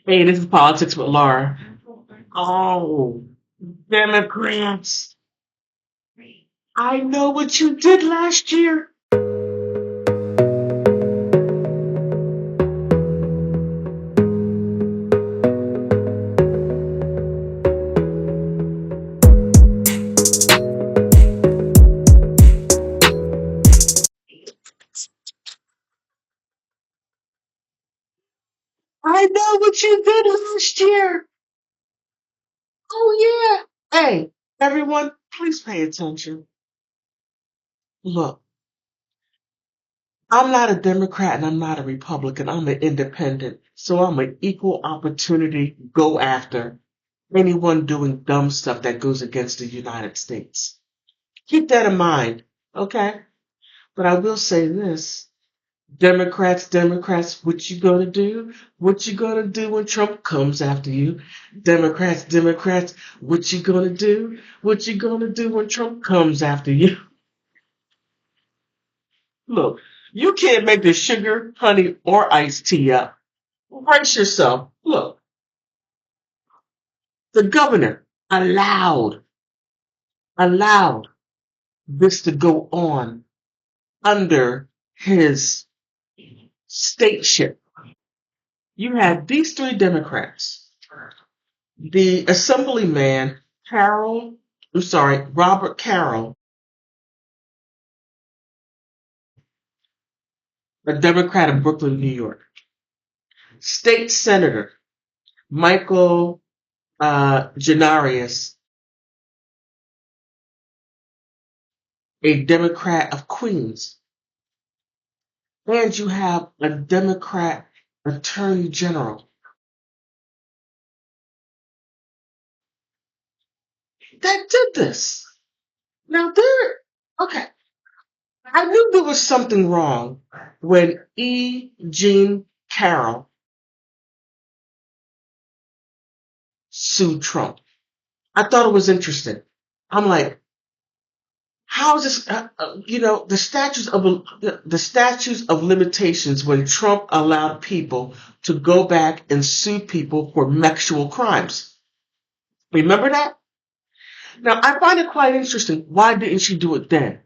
Hey, this is Politics with Laura. Oh, Democrats. I know what you did last year. I know what you did last year. Oh, yeah. Hey, everyone, please pay attention. Look, I'm not a Democrat and I'm not a Republican. I'm an independent. So I'm an equal opportunity go after anyone doing dumb stuff that goes against the United States. Keep that in mind, okay? But I will say this. Democrats, what you gonna do? What you gonna do when Trump comes after you? Democrats, what you gonna do? What you gonna do when Trump comes after you? Look, you can't make the sugar, honey, or iced tea up. Brace yourself. Look, the governor allowed this to go on under his stateship. You had these three Democrats. The assemblyman, Robert Carroll, a Democrat of Brooklyn, New York. State Senator Michael Gianaris, a Democrat of Queens. And you have a Democrat Attorney General that did this. Now okay, I knew there was something wrong when Jean Carroll sued Trump. I thought it was interesting. I'm like, how is this? The statutes of limitations when Trump allowed people to go back and sue people for sexual crimes. Remember that? Now I find it quite interesting. Why didn't she do it then?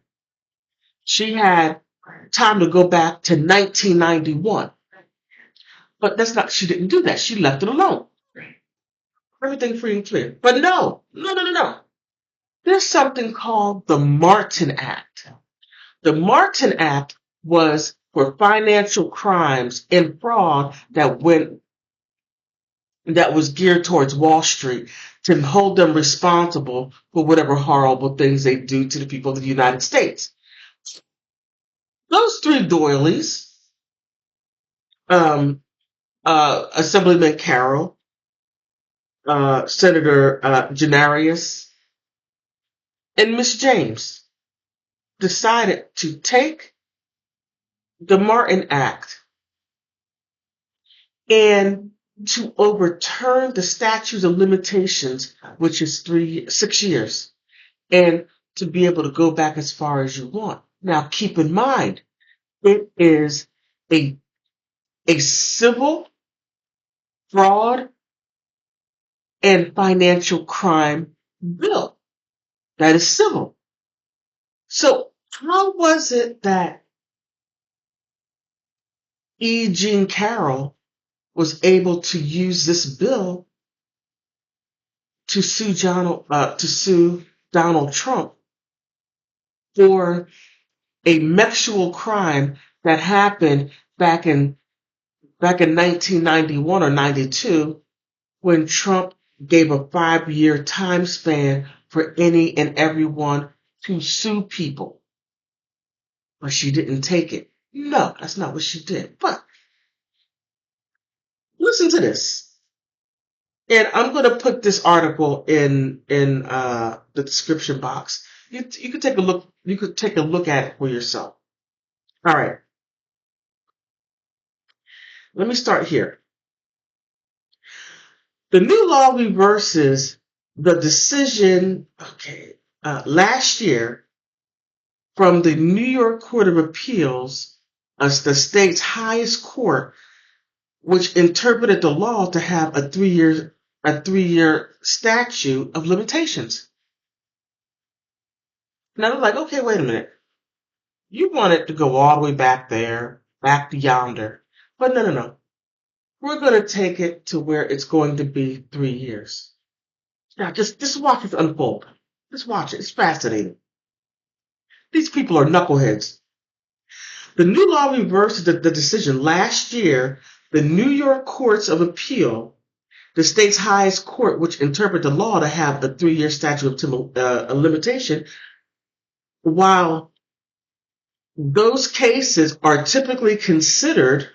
She had time to go back to 1991, but that's not. She didn't do that. She left it alone. Everything free and clear. But no. There's something called the Martin Act. The Martin Act was for financial crimes and fraud that was geared towards Wall Street to hold them responsible for whatever horrible things they do to the people of the United States. Those three doilies, um, Assemblyman Carroll, Senator Gianaris, and Miss James, decided to take the Martin Act and to overturn the statute of limitations, which is 6 years, and to be able to go back as far as you want. Now, keep in mind, it is a civil fraud and financial crime bill that is civil. So, how was it that Jean Carroll was able to use this bill to sue Donald Trump for a sexual crime that happened back in 1991 or 92 when Trump gave a 5-year time span for any and everyone to sue people. But she didn't take it. No, that's not what she did. But listen to this. And I'm going to put this article in the description box. You could take a look. You could take a look at it for yourself. All right. Let me start here. The new law reverses the decision, last year from the New York Court of Appeals, as the state's highest court, which interpreted the law to have a three-year statute of limitations. Now they're like, okay, wait a minute. You want it to go all the way back there, back to yonder. But no. We're going to take it to where it's going to be 3 years. Now, just watch it unfold. Just watch it. It's fascinating. These people are knuckleheads. The new law reversed the decision. Last year, the New York Courts of Appeal, the state's highest court, which interpreted the law to have a 3-year statute of limitation, while those cases are typically considered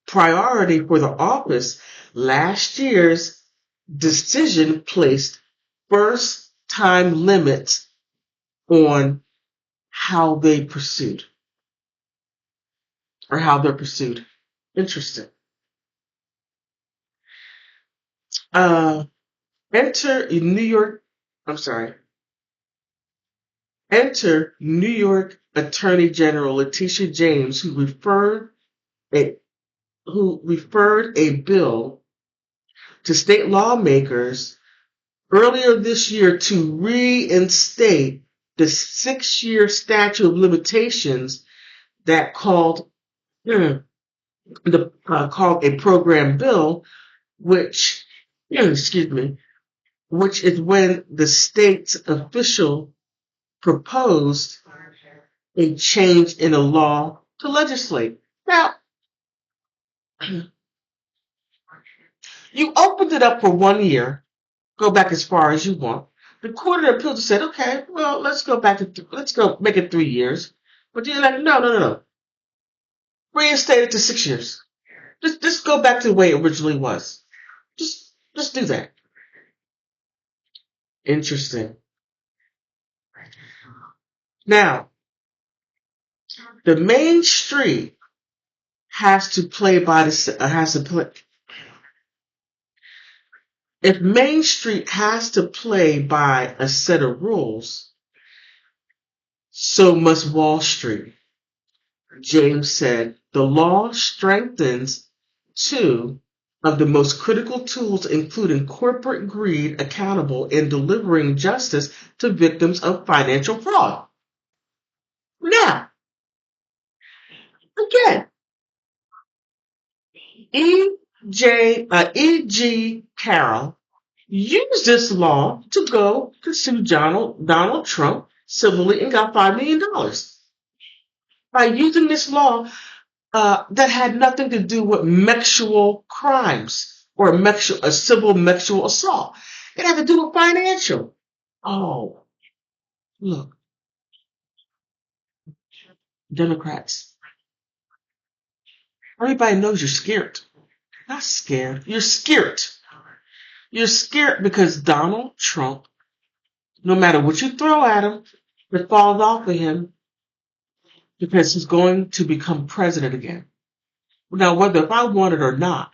priority for the office, last year's decision placed first time limits on how they pursued or how they're pursued. Interesting. Enter New York Attorney General Letitia James, who referred a bill to state lawmakers earlier this year to reinstate the 6-year statute of limitations that called a program bill, which is when the state's official proposed a change in a law to legislate. Now, you opened it up for 1 year, go back as far as you want. The Court of Appeals said, okay, well, let's go make it 3 years. But you're like, no. Reinstate it to 6 years. Just go back to the way it originally was. Just do that. Interesting. Now, the main street has to play by if Main Street has to play by a set of rules, so must Wall Street. James said, the law strengthens two of the most critical tools, including corporate greed, accountable in delivering justice to victims of financial fraud. Now, again, E.G. Carroll used this law to go to sue Donald Trump civilly and got $5 million by using this law that had nothing to do with sexual crimes or a civil sexual assault. It had to do with financial. Oh, look, Democrats. Everybody knows you're scared. Not scared. You're scared. You're scared because Donald Trump, no matter what you throw at him, it falls off of him because he's going to become president again. Now, whether if I want it or not,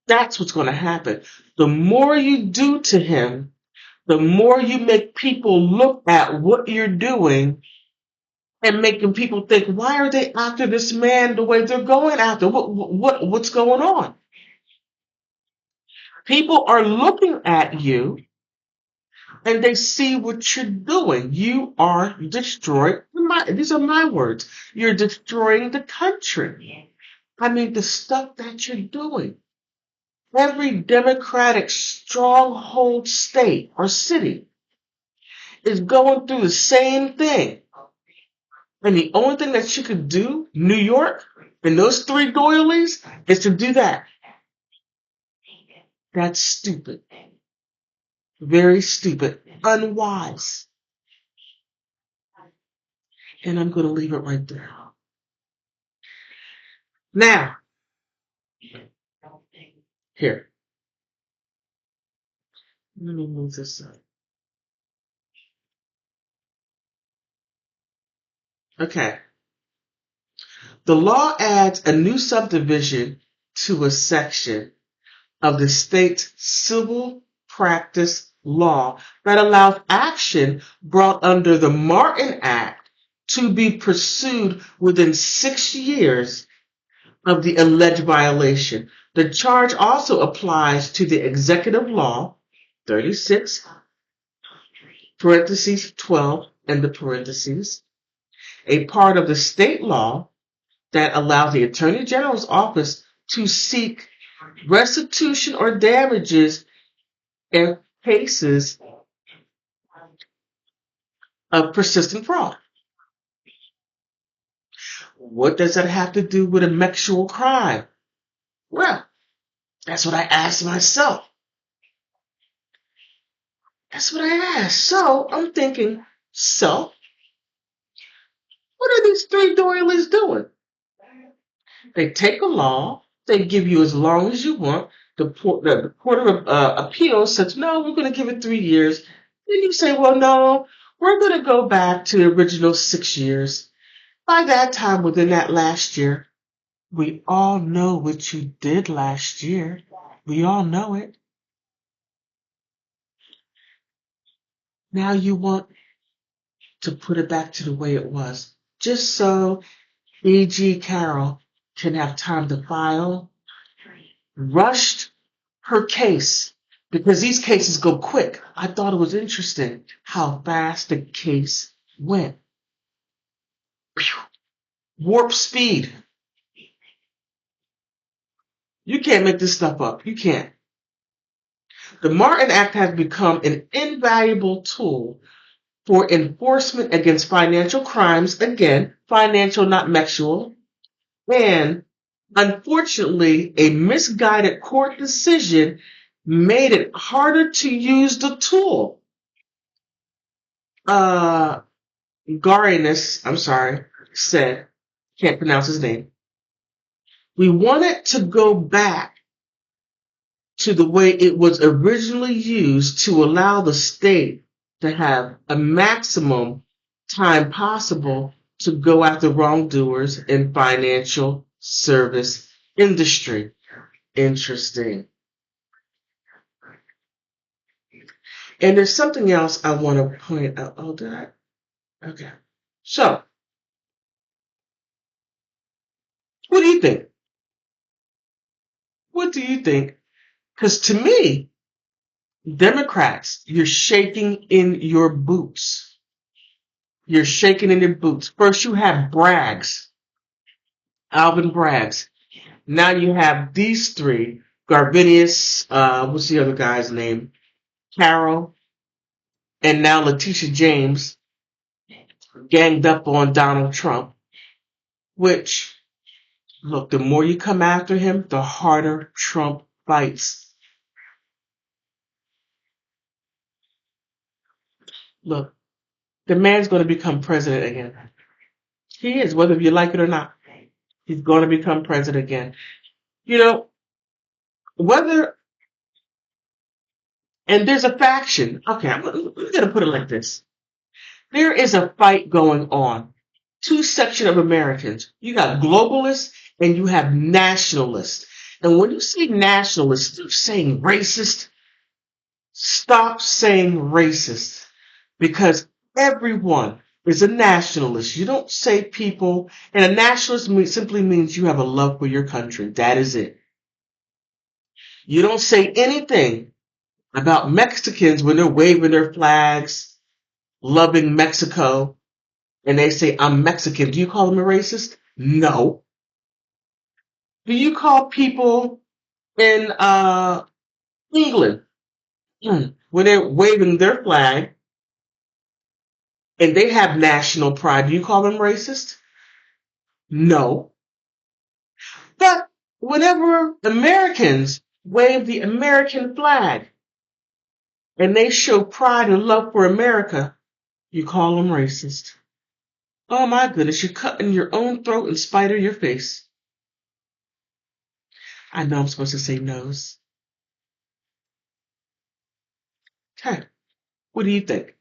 that's what's going to happen. The more you do to him, the more you make people look at what you're doing and making people think, why are they after this man the way they're going after? What's going on? People are looking at you and they see what you're doing. You are destroying. These are my words. You're destroying the country. I mean, the stuff that you're doing. Every Democratic stronghold state or city is going through the same thing. And the only thing that you could do, New York, and those 3 doilies, is to do that. That's stupid. Very stupid. Unwise. And I'm going to leave it right there. Now, here. Let me move this up. Okay. The law adds a new subdivision to a section of the state's civil practice law that allows action brought under the Martin Act to be pursued within 6 years of the alleged violation. The charge also applies to the executive law, 36, parentheses 12, and the parentheses, a part of the state law that allows the Attorney General's office to seek restitution or damages in cases of persistent fraud. What does that have to do with a sexual crime? Well, that's what I asked myself. That's what I asked. So I'm thinking, so what are these three doilies doing? They take a law, they give you as long as you want. The Court of Appeals says, no, we're going to give it 3 years. Then you say, well, no, we're going to go back to the original 6 years. By that time, within that last year, we all know what you did last year. We all know it. Now you want to put it back to the way it was, just so E.G. Carroll can have time to file, rushed her case, because these cases go quick. I thought it was interesting how fast the case went. Warp speed. You can't make this stuff up. You can't. The Martin Act has become an invaluable tool for enforcement against financial crimes, again, financial, not sexual, and unfortunately, a misguided court decision made it harder to use the tool. Gianaris, said, can't pronounce his name. We wanted to go back to the way it was originally used to allow the state to have a maximum time possible to go after wrongdoers in financial service industry. Interesting. And there's something else I want to point out. Oh, did I? Okay. So, what do you think? What do you think? Because to me, Democrats, you're shaking in your boots. You're shaking in your boots. First, you have Braggs, Alvin Braggs. Now you have these three, Garbinius, what's the other guy's name? Carroll, and now Letitia James, ganged up on Donald Trump, which, look, the more you come after him, the harder Trump fights. Look, the man's going to become president again. He is, whether you like it or not. He's going to become president again. You know, whether, and there's a faction. Okay, I'm going to put it like this. There is a fight going on. Two sections of Americans. You got globalists and you have nationalists. And when you say nationalists, you're saying racist. Stop saying racist, because everyone is a nationalist. You don't say people, and a nationalist simply means you have a love for your country. That is it. You don't say anything about Mexicans when they're waving their flags, loving Mexico, and they say, I'm Mexican. Do you call them a racist? No. Do you call people in England when they're waving their flag and they have national pride, do you call them racist? No. But whenever Americans wave the American flag and they show pride and love for America, you call them racist. Oh my goodness, you're cutting your own throat in spite of your face. I know I'm supposed to say nose. Okay, what do you think?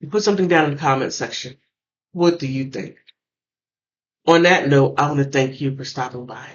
You put something down in the comment section. What do you think? On that note, I want to thank you for stopping by.